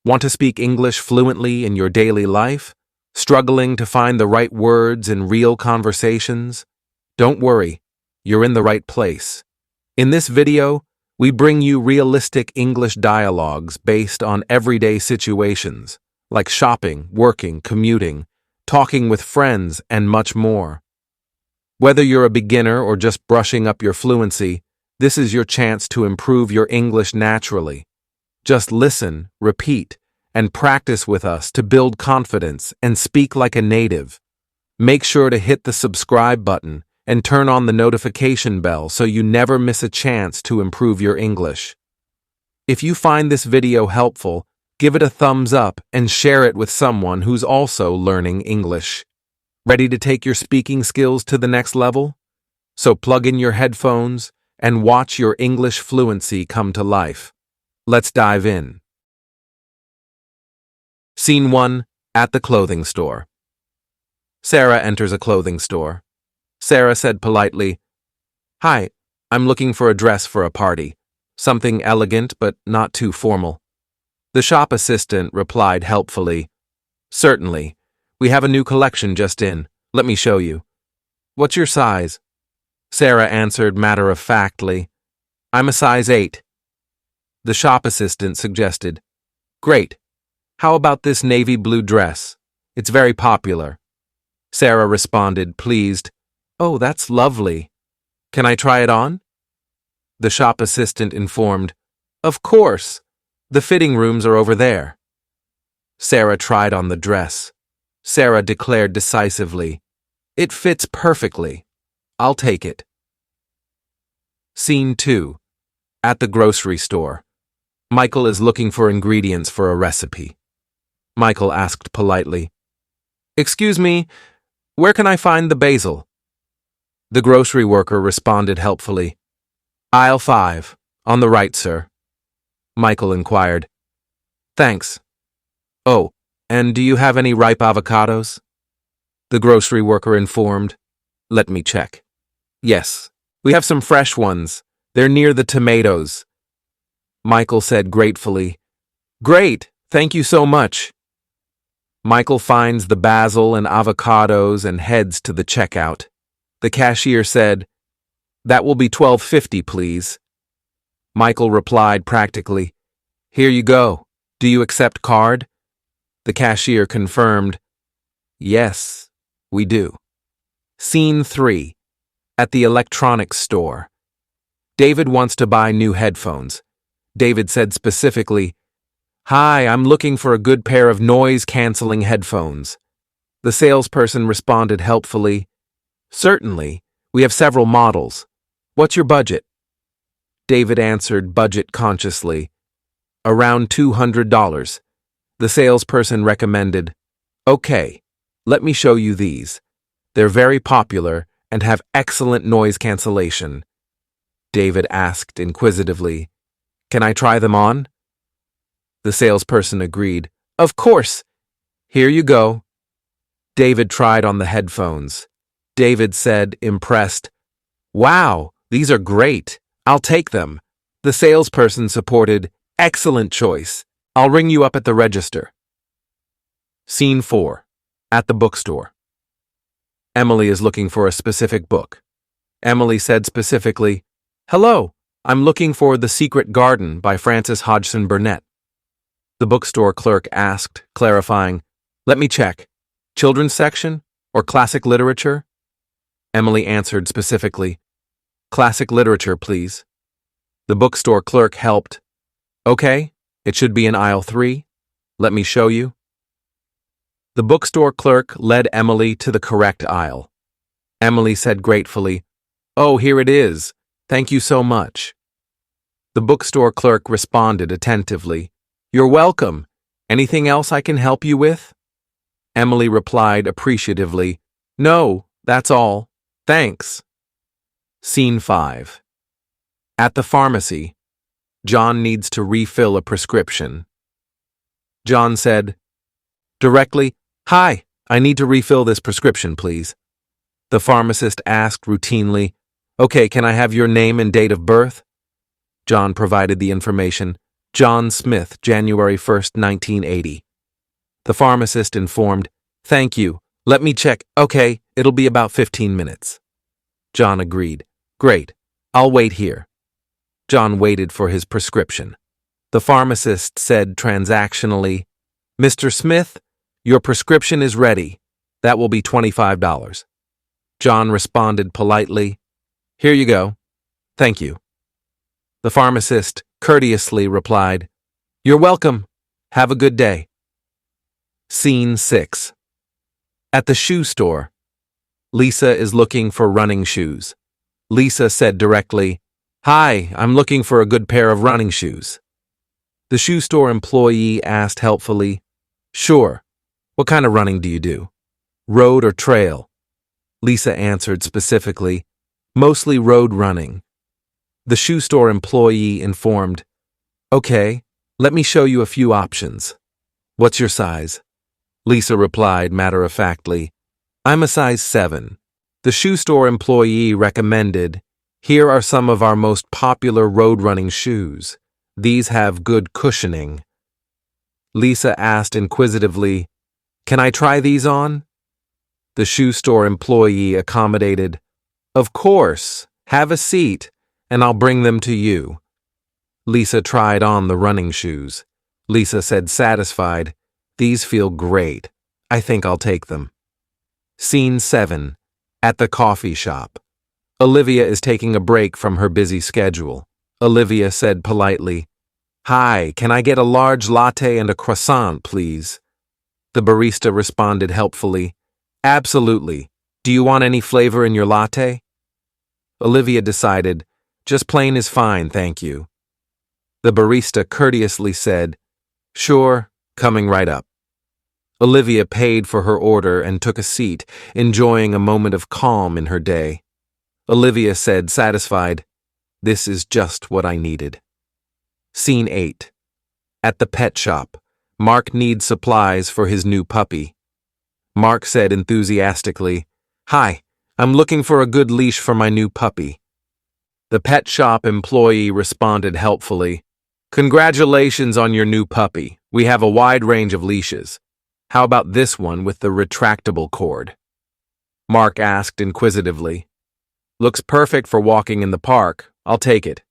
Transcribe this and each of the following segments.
Want to speak English fluently in your daily life? Struggling to find the right words in real conversations? Don't worry, you're in the right place. In this video, we bring you realistic English dialogues based on everyday situations, like shopping, working, commuting, talking with friends, and much more. Whether you're a beginner or just brushing up your fluency, this is your chance to improve your English naturally. Just listen, repeat, and practice with us to build confidence and speak like a native. Make sure to hit the subscribe button and turn on the notification bell so you never miss a chance to improve your English. If you find this video helpful, give it a thumbs up and share it with someone who's also learning English. Ready to take your speaking skills to the next level? So plug in your headphones and watch your English fluency come to life. Let's dive in. Scene 1, at the clothing store. Sarah enters a clothing store. Sarah said politely, "Hi, I'm looking for a dress for a party. Something elegant but not too formal." The shop assistant replied helpfully, "Certainly. We have a new collection just in. Let me show you." "What's your size?" Sarah answered matter-of-factly, "I'm a size 8. The shop assistant suggested, "Great. How about this navy blue dress? It's very popular." Sarah responded, pleased, "Oh, that's lovely. Can I try it on?" The shop assistant informed, "Of course. The fitting rooms are over there." Sarah tried on the dress. Sarah declared decisively, "It fits perfectly. I'll take it." Scene 2, at the grocery store. Michael is looking for ingredients for a recipe. Michael asked politely, "Excuse me, where can I find the basil?" The grocery worker responded helpfully, "Aisle 5, on the right, sir." Michael inquired, "Thanks. Oh, and do you have any ripe avocados?" The grocery worker informed, "Let me check. Yes, we have some fresh ones. They're near the tomatoes." Michael said gratefully, "Great, thank you so much." Michael finds the basil and avocados and heads to the checkout. The cashier said, "That will be $12.50, please." Michael replied practically, "Here you go. Do you accept card?" The cashier confirmed, "Yes, we do." Scene 3, at the electronics store. David wants to buy new headphones. David said specifically, "Hi, I'm looking for a good pair of noise-canceling headphones." The salesperson responded helpfully, "Certainly, we have several models. What's your budget?" David answered budget consciously, "Around $200. The salesperson recommended, "Okay, let me show you these. They're very popular and have excellent noise cancellation." David asked inquisitively, "Can I try them on?" The salesperson agreed, "Of course. Here you go." David tried on the headphones. David said, impressed, "Wow, these are great. I'll take them." The salesperson supported, "Excellent choice. I'll ring you up at the register." Scene 4, at the bookstore. Emily is looking for a specific book. Emily said specifically, "Hello, I'm looking for The Secret Garden by Frances Hodgson Burnett." The bookstore clerk asked, clarifying, "Let me check. Children's section or classic literature?" Emily answered specifically, "Classic literature, please." The bookstore clerk helped, "Okay, it should be in aisle 3. Let me show you." The bookstore clerk led Emily to the correct aisle. Emily said gratefully, "Oh, here it is. Thank you so much." The bookstore clerk responded attentively, "You're welcome. Anything else I can help you with?" Emily replied appreciatively, "No, that's all. Thanks." Scene 5, at the pharmacy. John needs to refill a prescription. John said, directly, "Hi, I need to refill this prescription, please." The pharmacist asked routinely, "Okay, can I have your name and date of birth?" John provided the information. John Smith, January 1st, 1980. The pharmacist informed, "Thank you. Let me check. Okay, it'll be about 15 minutes. John agreed. "Great. I'll wait here." John waited for his prescription. The pharmacist said transactionally, "Mr. Smith, your prescription is ready. That will be $25. John responded politely, "Here you go. Thank you." The pharmacist courteously replied, "You're welcome. Have a good day." Scene 6. At the shoe store. Lisa is looking for running shoes. Lisa said directly, "Hi, I'm looking for a good pair of running shoes." The shoe store employee asked helpfully, "Sure. What kind of running do you do? Road or trail?" Lisa answered specifically, "Mostly road running." The shoe store employee informed, "Okay, let me show you a few options. What's your size?" Lisa replied matter-of-factly, "I'm a size 7. The shoe store employee recommended, "Here are some of our most popular road running shoes. These have good cushioning." Lisa asked inquisitively, "Can I try these on?" The shoe store employee accommodated, "Of course, have a seat, and I'll bring them to you." Lisa tried on the running shoes. Lisa said satisfied, "These feel great. I think I'll take them." Scene 7. At the coffee shop. Olivia is taking a break from her busy schedule. Olivia said politely, "Hi, can I get a large latte and a croissant, please?" The barista responded helpfully, "Absolutely. Do you want any flavor in your latte?" Olivia decided, "Just plain is fine, thank you." The barista courteously said, "Sure, coming right up." Olivia paid for her order and took a seat, enjoying a moment of calm in her day. Olivia said, satisfied, "This is just what I needed." Scene 8. At the pet shop. Mark needs supplies for his new puppy. Mark said enthusiastically, "Hi, I'm looking for a good leash for my new puppy." The pet shop employee responded helpfully, "Congratulations on your new puppy. We have a wide range of leashes. How about this one with the retractable cord?" Mark asked inquisitively. "Looks perfect for walking in the park. I'll take it.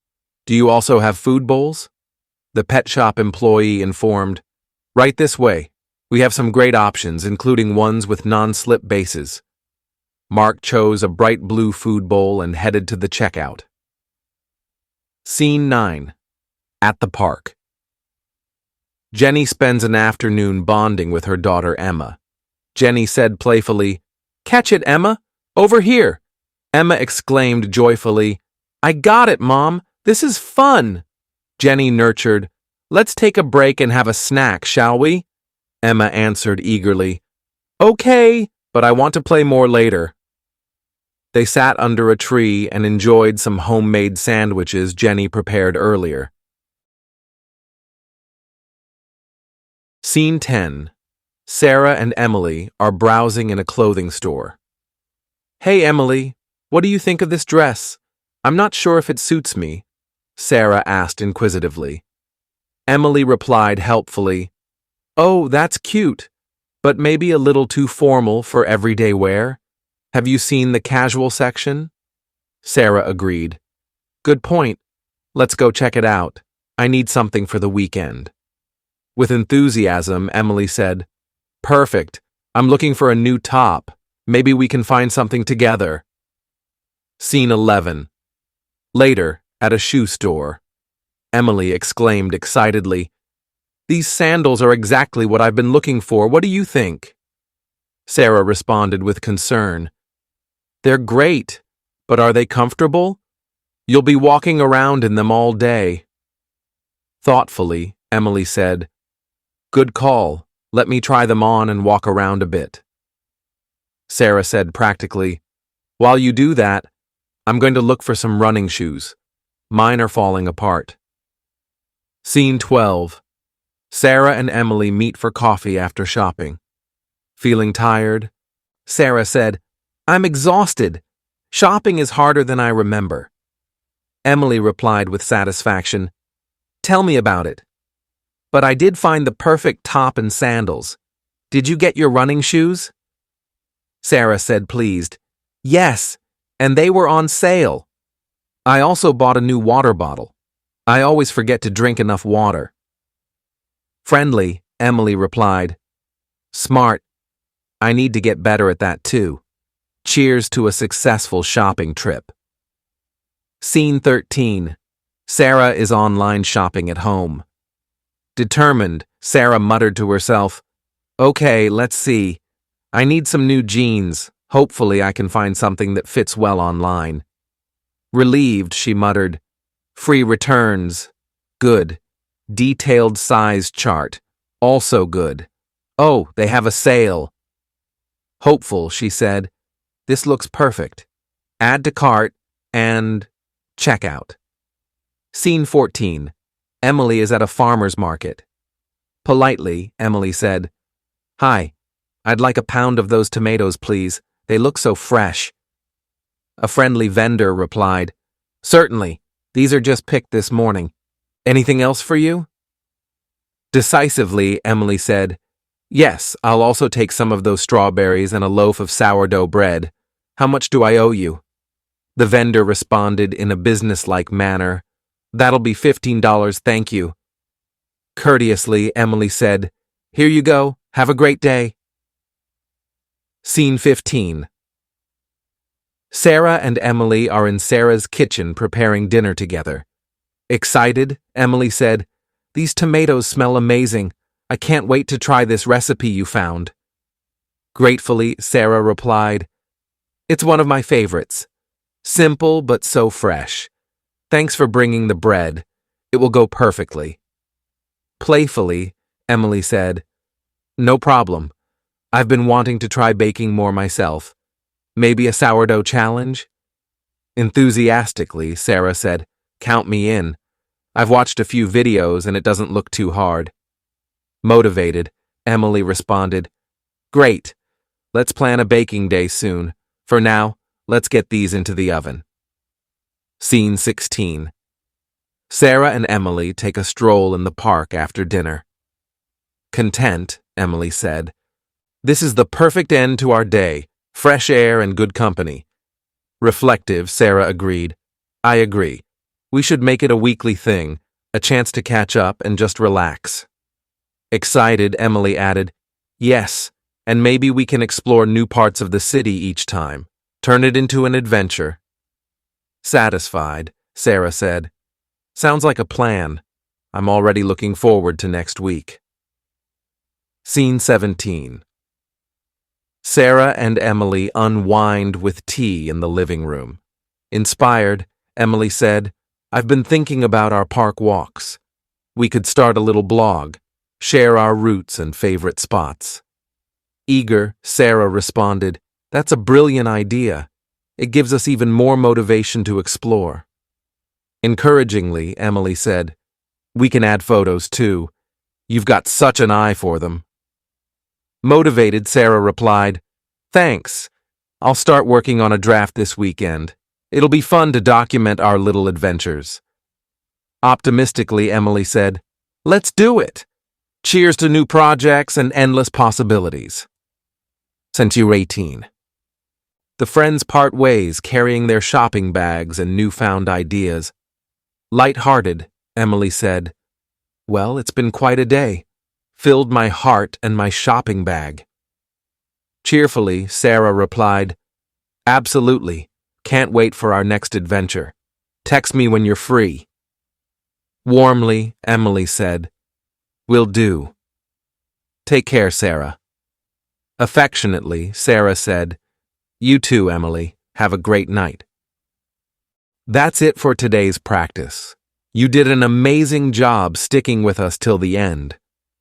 Do you also have food bowls?" The pet shop employee informed, "Right this way. We have some great options, including ones with non-slip bases." Mark chose a bright blue food bowl and headed to the checkout. Scene 9. At the park. Jenny spends an afternoon bonding with her daughter Emma. Jenny said playfully, "Catch it, Emma! Over here!" Emma exclaimed joyfully, "I got it, Mom! This is fun!" Jenny nurtured, "Let's take a break and have a snack, shall we?" Emma answered eagerly, "Okay, but I want to play more later." They sat under a tree and enjoyed some homemade sandwiches Jenny prepared earlier. Scene 10. Sarah and Emily are browsing in a clothing store. "Hey, Emily, what do you think of this dress? I'm not sure if it suits me," Sarah asked inquisitively. Emily replied helpfully, "Oh, that's cute, but maybe a little too formal for everyday wear. Have you seen the casual section?" Sarah agreed. "Good point. Let's go check it out. I need something for the weekend." With enthusiasm, Emily said, "Perfect. I'm looking for a new top. Maybe we can find something together." Scene 11. Later, at a shoe store. Emily exclaimed excitedly, "These sandals are exactly what I've been looking for. What do you think?" Sarah responded with concern, "They're great, but are they comfortable? You'll be walking around in them all day." Thoughtfully, Emily said, "Good call. Let me try them on and walk around a bit." Sarah said practically, "While you do that, I'm going to look for some running shoes. Mine are falling apart." Scene 12. Sarah and Emily meet for coffee after shopping. Feeling tired? Sarah said, "I'm exhausted. Shopping is harder than I remember." Emily replied with satisfaction, "Tell me about it. But I did find the perfect top and sandals. Did you get your running shoes? Sarah said, pleased. Yes, and they were on sale. I also bought a new water bottle. I always forget to drink enough water. Friendly, Emily replied. Smart. I need to get better at that too. Cheers to a successful shopping trip. Scene 13. Sarah is online shopping at home. Determined, Sarah muttered to herself, Okay, let's see. I need some new jeans. Hopefully I can find something that fits well online. Relieved, she muttered, Free returns. Good. Detailed size chart. Also good. Oh, they have a sale. Hopeful, she said, This looks perfect. Add to cart and checkout. Scene 14. Emily is at a farmer's market. Politely, Emily said, Hi, I'd like a pound of those tomatoes, please. They look so fresh. A friendly vendor replied, Certainly. These are just picked this morning. Anything else for you? Decisively, Emily said, Yes, I'll also take some of those strawberries and a loaf of sourdough bread. How much do I owe you? The vendor responded in a businesslike manner, That'll be $15, thank you. Courteously, Emily said, Here you go, have a great day. Scene 15. Sarah and Emily are in Sarah's kitchen preparing dinner together. Excited, Emily said, These tomatoes smell amazing. I can't wait to try this recipe you found. Gratefully, Sarah replied, It's one of my favorites. Simple but so fresh. Thanks for bringing the bread. It will go perfectly. Playfully, Emily said, No problem. I've been wanting to try baking more myself. Maybe a sourdough challenge? Enthusiastically, Sarah said, Count me in. I've watched a few videos and it doesn't look too hard. Motivated, Emily responded, Great. Let's plan a baking day soon. For now, let's get these into the oven. Scene 16. Sarah and Emily take a stroll in the park after dinner. Content, Emily said. This is the perfect end to our day. Fresh air and good company. Reflective, Sarah agreed. I agree. We should make it a weekly thing, a chance to catch up and just relax. Excited, Emily added, Yes, and maybe we can explore new parts of the city each time. Turn it into an adventure. Satisfied, Sarah said. Sounds like a plan. I'm already looking forward to next week. Scene 17. Sarah and Emily unwind with tea in the living room. Inspired, Emily said, I've been thinking about our park walks. We could start a little blog, share our routes and favorite spots. Eager, Sarah responded, That's a brilliant idea. It gives us even more motivation to explore. Encouragingly, Emily said, We can add photos too. You've got such an eye for them. Motivated, Sarah replied, Thanks. I'll start working on a draft this weekend. It'll be fun to document our little adventures. Optimistically, Emily said, Let's do it. Cheers to new projects and endless possibilities. Since you're 18. The friends part ways carrying their shopping bags and newfound ideas. Light-hearted, Emily said, Well, it's been quite a day. Filled my heart and my shopping bag. Cheerfully, Sarah replied, Absolutely. Can't wait for our next adventure. Text me when you're free. Warmly, Emily said, Will do. Take care, Sarah. Affectionately, Sarah said, You too, Emily. Have a great night. That's it for today's practice. You did an amazing job sticking with us till the end.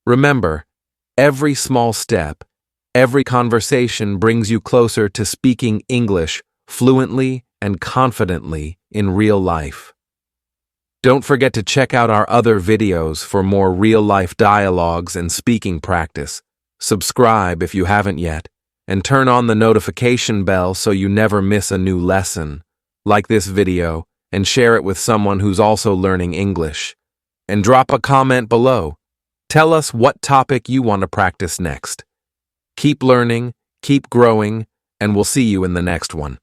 Remember, every small step, every conversation brings you closer to speaking English fluently and confidently in real life. Don't forget to check out our other videos for more real-life dialogues and speaking practice. Subscribe if you haven't yet, and turn on the notification bell so you never miss a new lesson. Like this video and share it with someone who's also learning English. And drop a comment below. Tell us what topic you want to practice next. Keep learning, keep growing, and we'll see you in the next one.